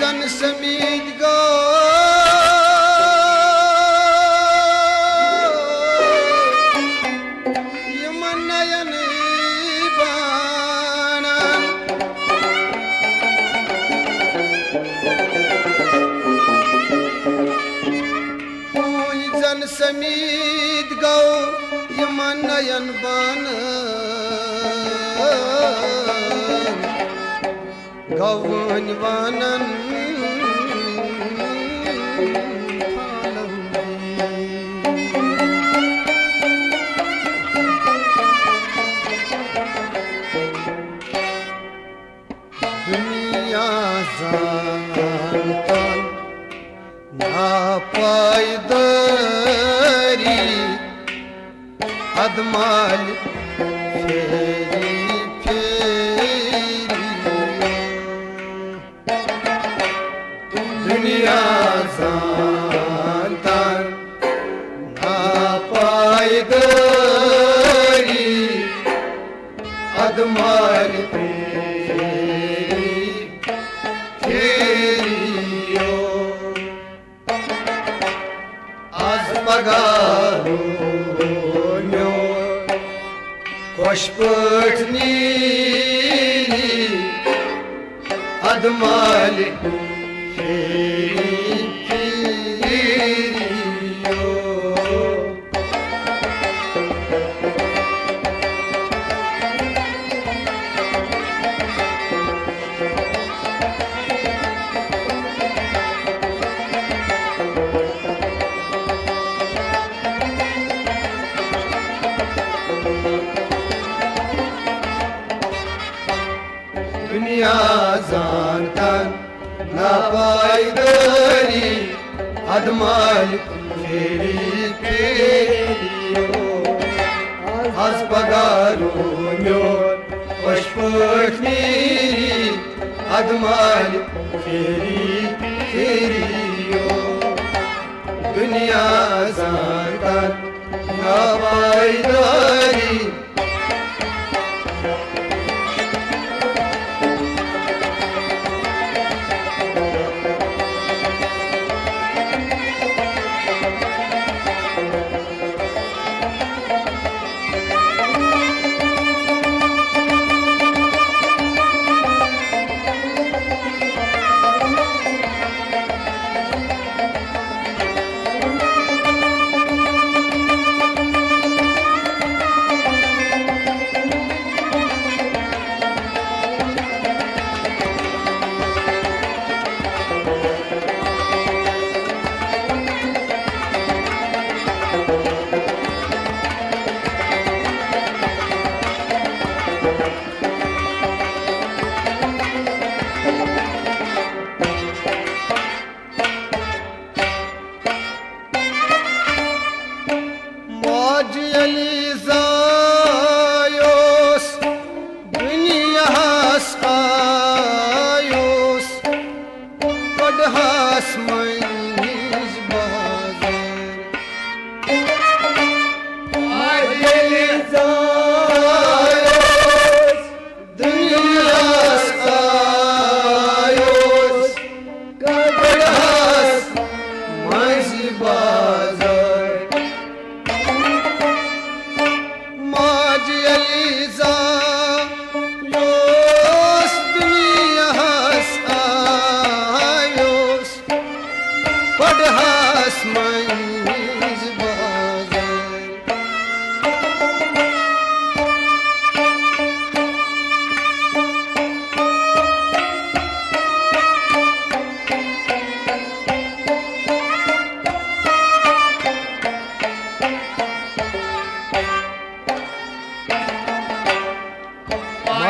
zan samid go yamanayan banan zan samid go yamanayan banan gavun vanan दुनिया जानता ना पायदारी अदमाल फेरी फेरी दुनिया जानता ना पायदारी अदमाल Koşpırtni admali दुनिया जानता ना पायदारी अदमाल फेरी फेरियो आज पगारो म्योर पशपटनी अदमाल फेरी फेरियो दुनिया जानता ना पायदारी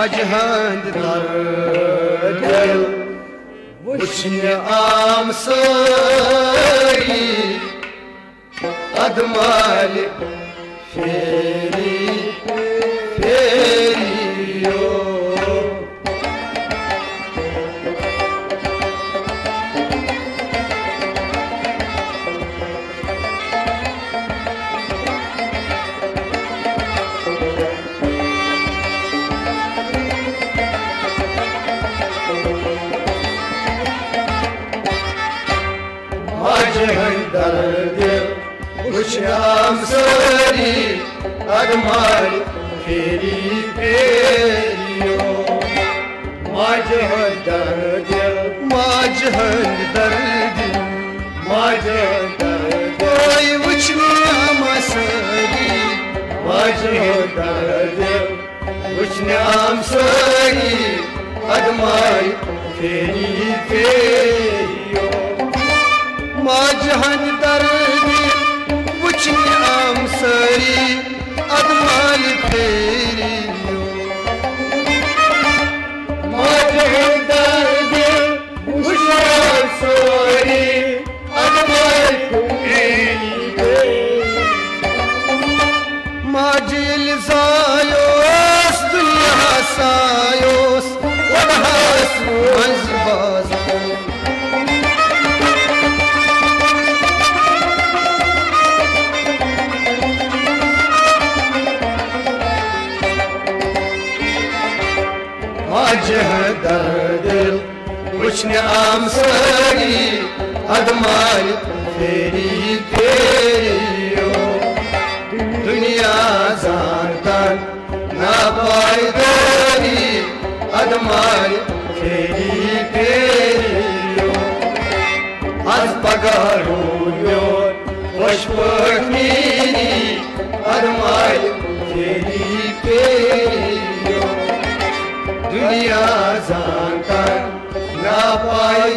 Acıhand dardel Vuşne amsari Admali feri feriyo वुचनाम सारी अदमाल फेरी फेरियो माज दर्द माज दर्द कोई वुचनाम सारी माज दर्द वुचनाम सारी अदमाल फेरी फेरियो माज दर्द वुचनाम सारी अदमाल फेरियो माज दर्द वुचनाम सारी अदमाल फेरियो माज इल्जायोस दुनिया सायोस वडहास मंजबाज दर्द वुचनाम सारी अदमाल फेरी फेरियो दुनिया जानतन नापायदारी अदमाल फेरी फेरियो आज पगारो खुश पखनी अदमाल फेरी फेरियो दुनिया जानकर ना पाई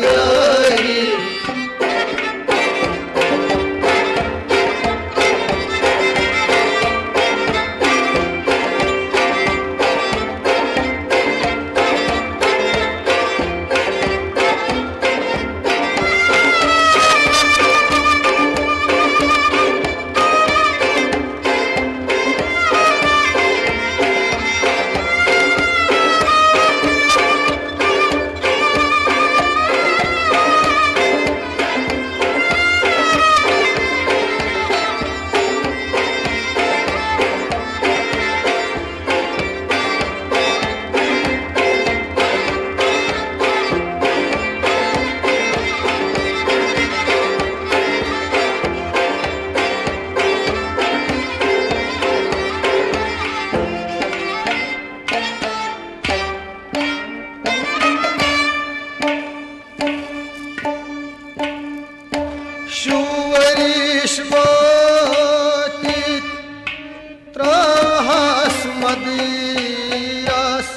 त्रहस मदिरास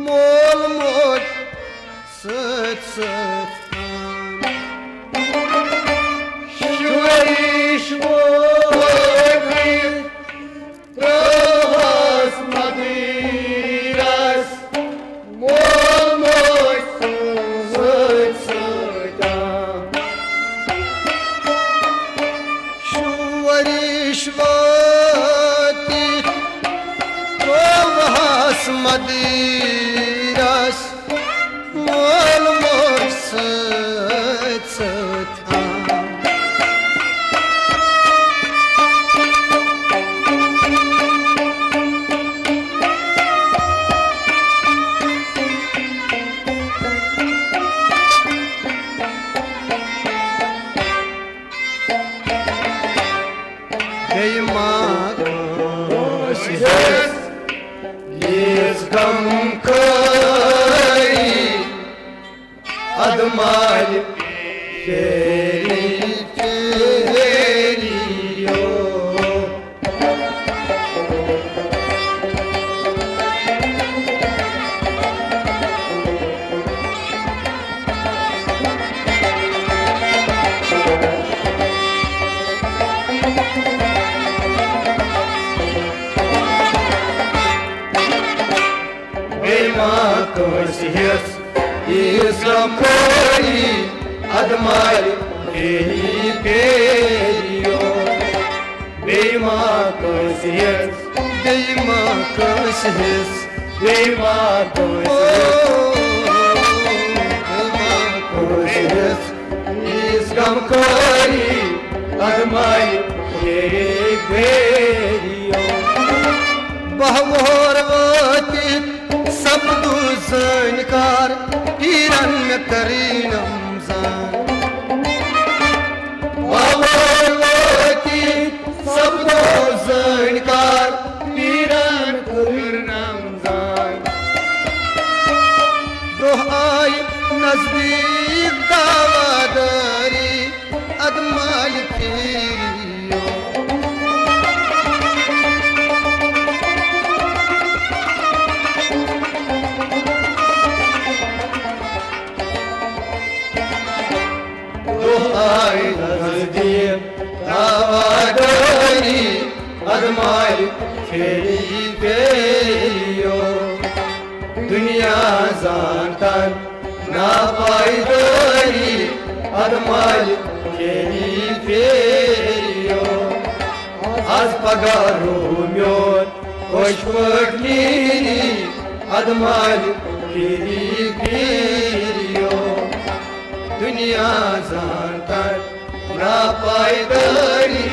मोल मोट सत सत शुवरीश त्रहस मदिरास मोल मोट सत सत शुवरीश मदिरास मोल मोट सत सत गम करी अदमाल फेरी फेरियो Islam kari admal fehi periyo Beyma kosiyas Beyma kosiyas Beyma kosiyas Islam kari admal fehi periyo Bahvor vatit sabdu zankar Piran me karinam zan Bahvor vatit zantan na paydari admal periferio az pagarumion koşmakiri admal periferio dünya zantan na paydari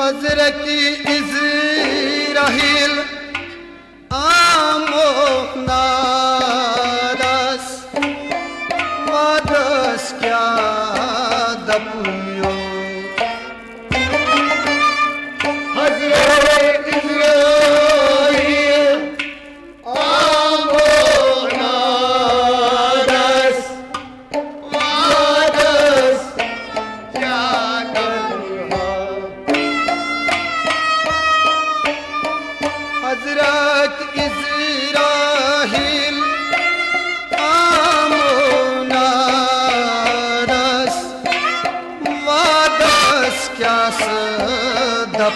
Hazreti İsrail amonadas vadas kya dapyo Hazreti İsrail amonadas vadas kya Hazret İsrail amonadas vadas kya sadapyo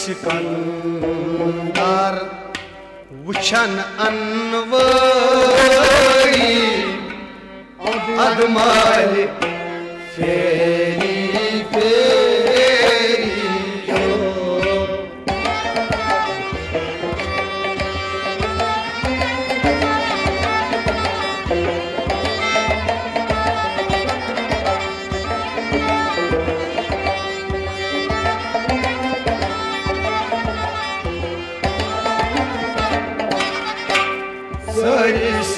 Sikandar Vuçan anvari Admali feri feri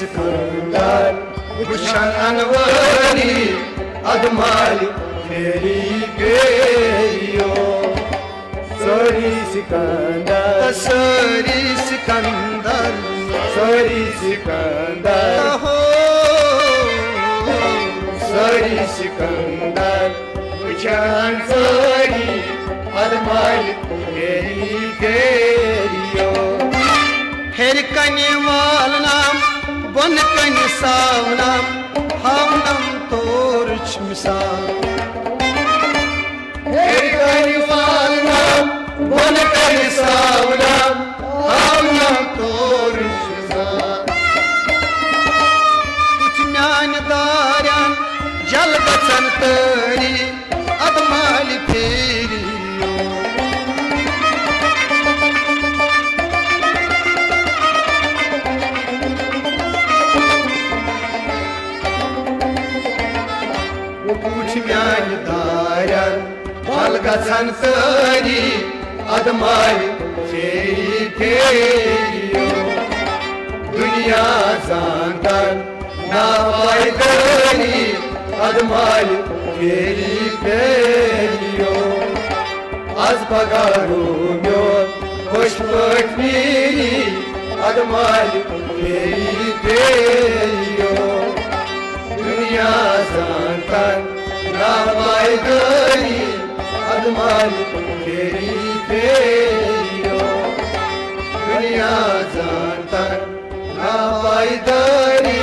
Sikandar Vuçan anvari Admali feri feriyo Sari Sikandar Sari Sikandar Sari Sikandar Sari Sikandar Vuçan sari Admali feri feriyo Her kani valnam Bon kani savnam Havnam torç misal Her kani valnam Bon kani savnam Havnam torç misal Uçmyan daryan Jal gacan tari Admali feri Uçmayan dayan Balgasan sari Admali feri feriyo Dünya zandan Nafaydani Admali feri feriyo Az pagarum yok Hoş bakmiri Admali feri feriyo Dünya zandan Nafaydani Admali feri feriyo Dünya zandan Nafaydani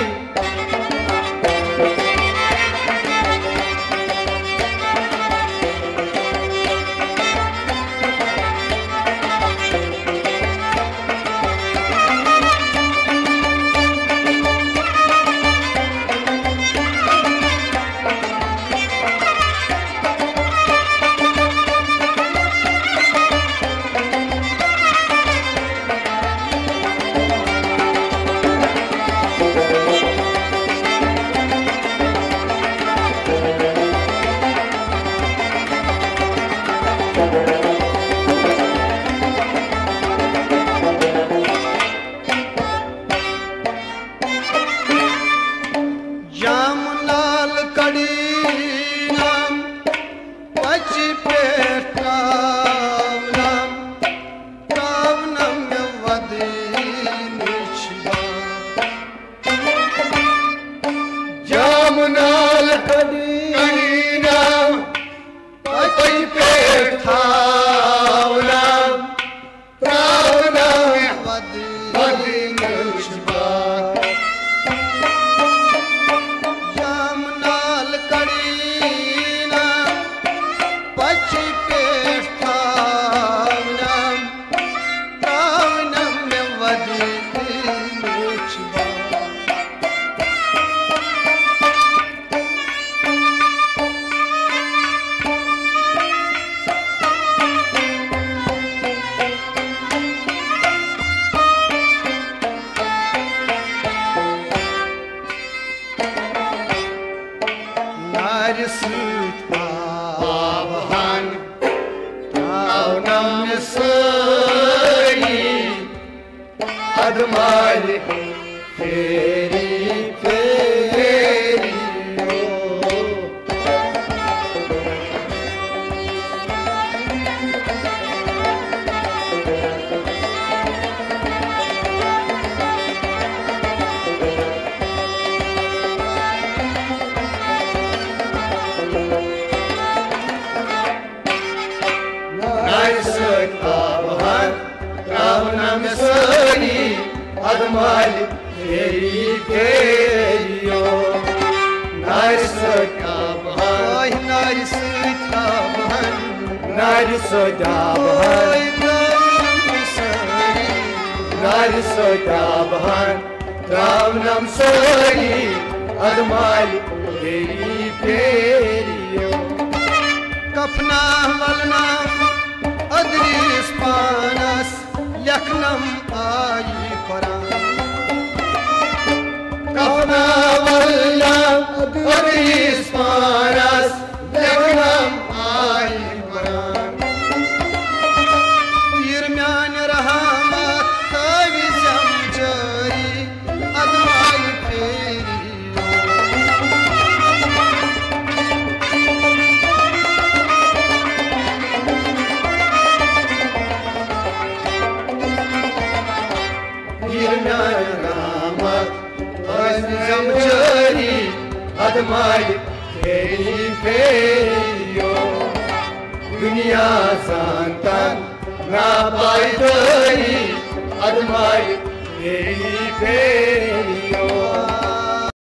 nari süt avan Avnam sari Admali feri feri Avnam sari admali feri feriyo Nari süt avan Nari süt avan Nari süt avan Nari süt avan Avnam sari admali feri feriyo Kapna valna adris panas Leknam ayi paran Kapna valla adris panas Leknam ayi paran Yirmyan rahamat tavizam jari Admal feriyo Zamjari admali feri feriyo Dünya santan na paydari admali feri feriyo